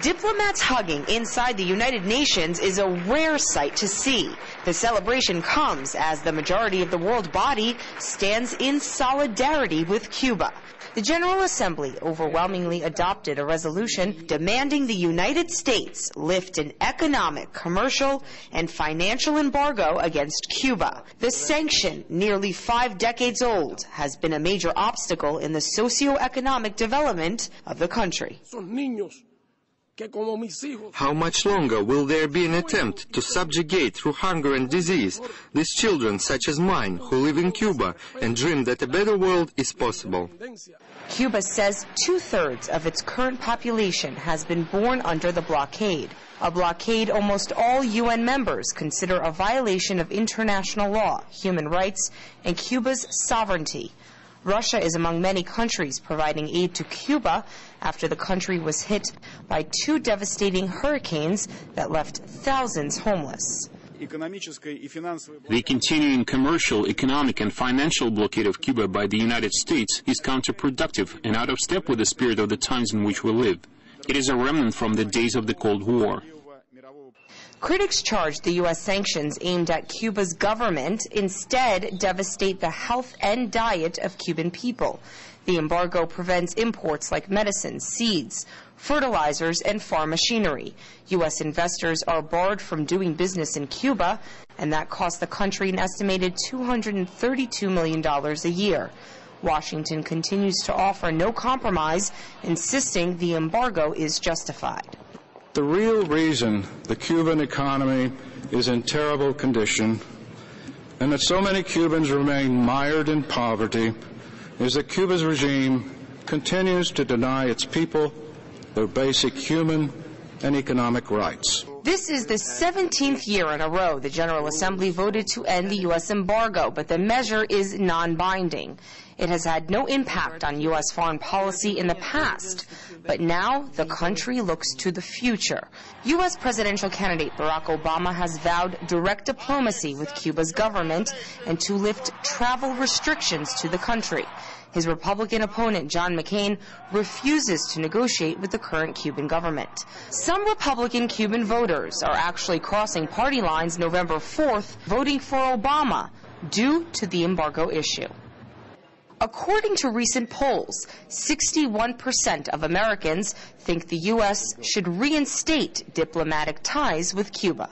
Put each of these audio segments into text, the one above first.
Diplomats hugging inside the United Nations is a rare sight to see. The celebration comes as the majority of the world body stands in solidarity with Cuba. The General Assembly overwhelmingly adopted a resolution demanding the United States lift an economic, commercial, and financial embargo against Cuba. The sanction, nearly 5 decades old, has been a major obstacle in the socio-economic development of the country. How much longer will there be an attempt to subjugate through hunger and disease these children such as mine who live in Cuba and dream that a better world is possible? Cuba says 2/3 of its current population has been born under the blockade, a blockade almost all UN members consider a violation of international law, human rights, and Cuba's sovereignty. Russia is among many countries providing aid to Cuba after the country was hit by 2 devastating hurricanes that left thousands homeless. The continuing commercial, economic, and financial blockade of Cuba by the United States is counterproductive and out of step with the spirit of the times in which we live. It is a remnant from the days of the Cold War. Critics charge the U.S. sanctions aimed at Cuba's government instead devastate the health and diet of Cuban people. The embargo prevents imports like medicines, seeds, fertilizers, and farm machinery. U.S. investors are barred from doing business in Cuba, and that costs the country an estimated $232 million a year. Washington continues to offer no compromise, insisting the embargo is justified. The real reason the Cuban economy is in terrible condition and that so many Cubans remain mired in poverty is that Cuba's regime continues to deny its people their basic human and economic rights. This is the 17th year in a row the General Assembly voted to end the U.S. embargo, but the measure is non-binding. It has had no impact on U.S. foreign policy in the past, but now the country looks to the future. U.S. presidential candidate Barack Obama has vowed direct diplomacy with Cuba's government and to lift travel restrictions to the country. His Republican opponent, John McCain, refuses to negotiate with the current Cuban government. Some Republican Cuban voters are actually crossing party lines November 4th, voting for Obama due to the embargo issue. According to recent polls, 61% of Americans think the U.S. should reinstate diplomatic ties with Cuba.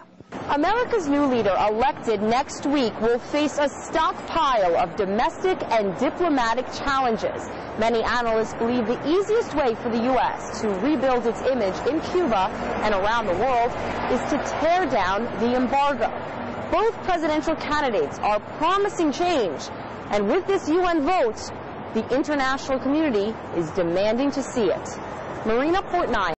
America's new leader elected next week will face a stockpile of domestic and diplomatic challenges. Many analysts believe the easiest way for the U.S. to rebuild its image in Cuba and around the world is to tear down the embargo. Both presidential candidates are promising change, and with this UN vote, the international community is demanding to see it. Marina, Port 9.